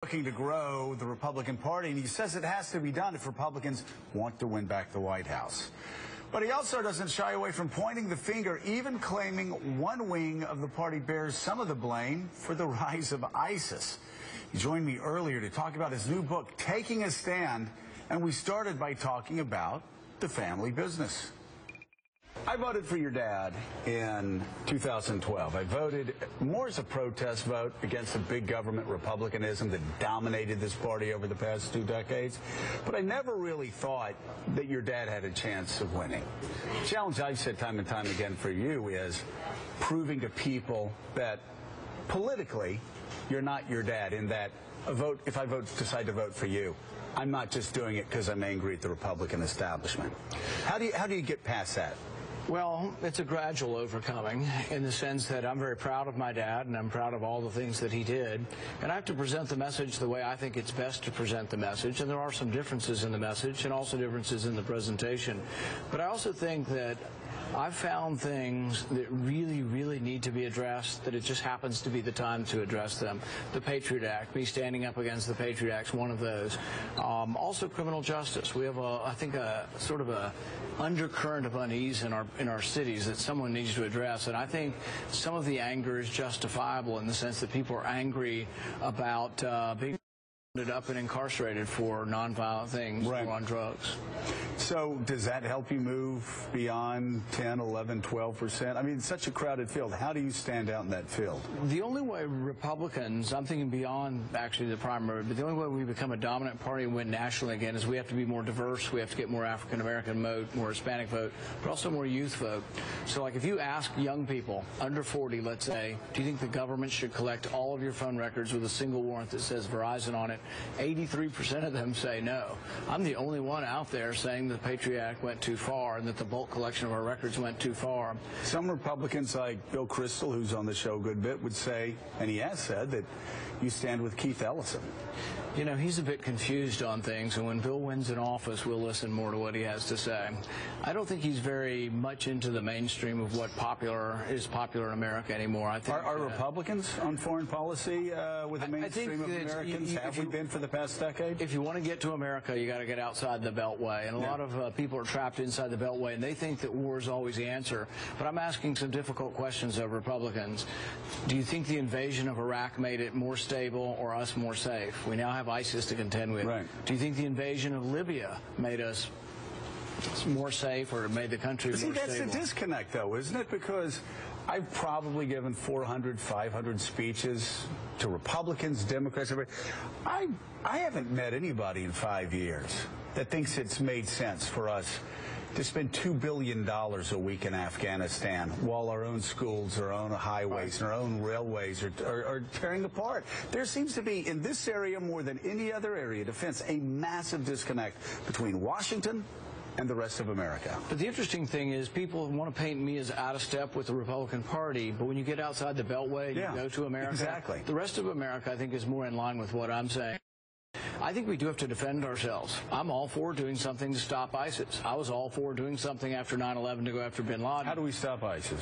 Looking to grow the Republican Party, and he says it has to be done if Republicans want to win back the White House. But he also doesn't shy away from pointing the finger, even claiming one wing of the party bears some of the blame for the rise of ISIS. He joined me earlier to talk about his new book, Taking a Stand, and we started by talking about the family business. I voted for your dad in 2012. I voted more as a protest vote against the big government republicanism that dominated this party over the past 2 decades. But I never really thought that your dad had a chance of winning. The challenge I've said time and time again for you is proving to people that politically you're not your dad, in that if I decide to vote for you, I'm not just doing it because I'm angry at the Republican establishment. How do you get past that? Well, it's a gradual overcoming in the sense that I'm very proud of my dad and I'm proud of all the things that he did. And I have to present the message the way I think it's best to present the message. And there are some differences in the message and also differences in the presentation. But I also think that I've found things that really, really need to be addressed, that it just happens to be the time to address them. The Patriot Act, me standing up against the Patriot Act is one of those. Also criminal justice. We have, I think, a sort of a undercurrent of unease in our cities that someone needs to address. And I think some of the anger is justifiable in the sense that people are angry about being up and incarcerated for nonviolent things, right, or on drugs. So does that help you move beyond 10, 11, 12%? I mean, it's such a crowded field. How do you stand out in that field? The only way Republicans, I'm thinking beyond actually the primary, but the only way we become a dominant party and win nationally again is we have to be more diverse. We have to get more African-American vote, more Hispanic vote, but also more youth vote. So like if you ask young people under 40, let's say, do you think the government should collect all of your phone records with a single warrant that says Verizon on it? 83% of them say no. I'm the only one out there saying the Patriot Act went too far and that the bulk collection of our records went too far. Some Republicans like Bill Kristol, who's on the show a good bit, would say, and he has said, that you stand with Keith Ellison. You know, he's a bit confused on things, and when Bill wins in office, we'll listen more to what he has to say. I don't think he's very much into the mainstream of what is popular in America anymore. I think are Republicans on foreign policy with the mainstream of Americans? Have we been for the past decade? If you want to get to America, you got to get outside the Beltway, and a lot of people are trapped inside the Beltway, and they think that war is always the answer. But I'm asking some difficult questions of Republicans. Do you think the invasion of Iraq made it more stable or us more safe? We now have ISIS to contend with. Right. Do you think the invasion of Libya made us more safe or made the country more stable? That's the disconnect, though, isn't it? Because I've probably given 400, 500 speeches to Republicans, Democrats, everybody. I haven't met anybody in 5 years that thinks it's made sense for us to spend $2 billion a week in Afghanistan while our own schools, our own highways, and our own railways are tearing apart. There seems to be, in this area more than any other area of defense, a massive disconnect between Washington and the rest of America. But the interesting thing is people want to paint me as out of step with the Republican Party, but when you get outside the Beltway and you go to America, exactly, the rest of America, I think, is more in line with what I'm saying. I think we do have to defend ourselves. I'm all for doing something to stop ISIS. I was all for doing something after 9/11 to go after bin Laden. How do we stop ISIS?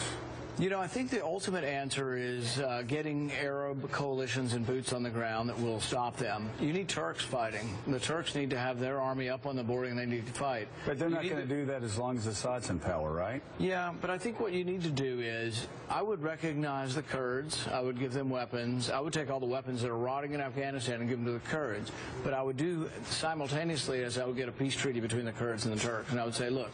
You know, I think the ultimate answer is getting Arab coalitions and boots on the ground that will stop them. You need Turks fighting. The Turks need to have their army up on the border and they need to fight. But they're not going to do that as long as Assad's in power, right? Yeah, but I think what you need to do is, I would recognize the Kurds. I would give them weapons. I would take all the weapons that are rotting in Afghanistan and give them to the Kurds. But I would do simultaneously as I would get a peace treaty between the Kurds and the Turks. And I would say, look,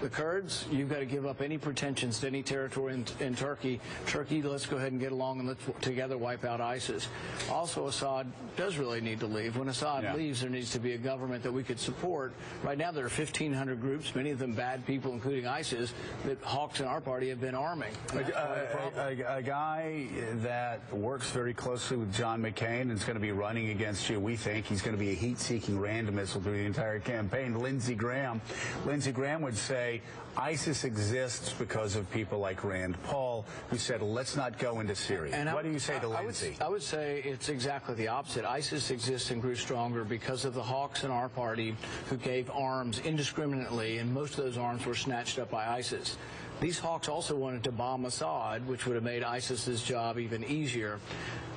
the Kurds, you've got to give up any pretensions to any territory in Turkey. Turkey, let's go ahead and get along and let's together wipe out ISIS. Also, Assad does really need to leave. When Assad leaves, there needs to be a government that we could support. Right now, there are 1,500 groups, many of them bad people, including ISIS, that hawks in our party have been arming. A guy that works very closely with John McCain and is going to be running against you, we think he's going to be a heat-seeking random missile through the entire campaign, Lindsey Graham. Lindsey Graham would say ISIS exists because of people like Rand Paul, who said, let's not go into Syria. And what do you say to Lindsey? I would say it's exactly the opposite. ISIS exists and grew stronger because of the hawks in our party who gave arms indiscriminately, and most of those arms were snatched up by ISIS. These hawks also wanted to bomb Assad, which would have made ISIS's job even easier.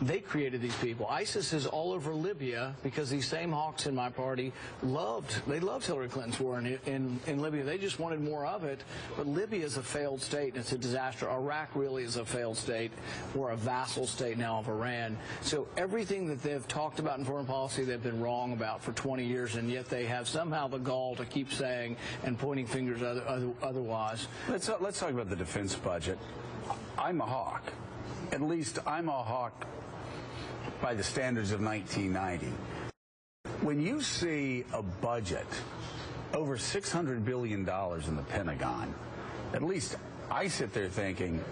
They created these people. ISIS is all over Libya because these same hawks in my party loved Hillary Clinton's war in Libya. They just wanted more of it. But Libya is a failed state, and it's a disaster. Iraq really is a failed state. We're a vassal state now of Iran. So everything that they've talked about in foreign policy, they've been wrong about for 20 years, and yet they have somehow the gall to keep saying and pointing fingers otherwise. Let's talk about the defense budget. I'm a hawk. At least I'm a hawk by the standards of 1990. When you see a budget over $600 billion in the Pentagon, at least I sit there thinking,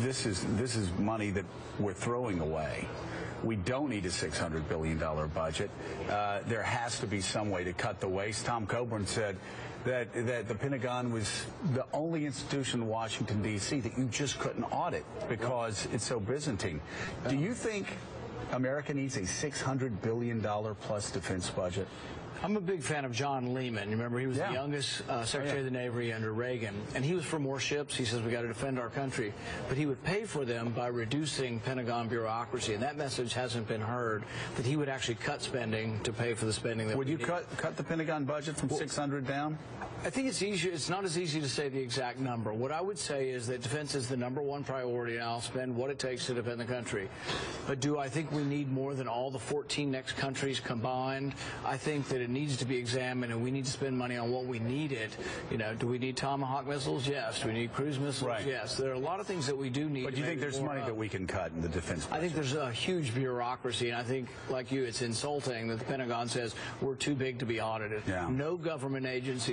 this is money that we're throwing away. We don't need a $600 billion budget. There has to be some way to cut the waste. Tom Coburn said that the Pentagon was the only institution in Washington, D.C. that you just couldn't audit because it's so Byzantine. Do you think America needs a $600 billion plus defense budget? I'm a big fan of John Lehman. Remember, he was the youngest Secretary of the Navy under Reagan, and he was for more ships. He says we got to defend our country, but he would pay for them by reducing Pentagon bureaucracy, and that message hasn't been heard, that he would actually cut spending to pay for the spending that would you cut the Pentagon budget from 600 down? I think it's easier. It's not as easy to say the exact number. What I would say is that defense is the #1 priority, and I'll spend what it takes to defend the country. But do I think we need more than all the 14 next countries combined? I think that it needs to be examined, and we need to spend money on what we needed. You know, do we need Tomahawk missiles? Yes. Do we need cruise missiles? Right. Yes. There are a lot of things that we do need. But do you think there's money that we can cut in the defense budget? I think there's a huge bureaucracy, and I think, like you, it's insulting that the Pentagon says we're too big to be audited. Yeah. No government agency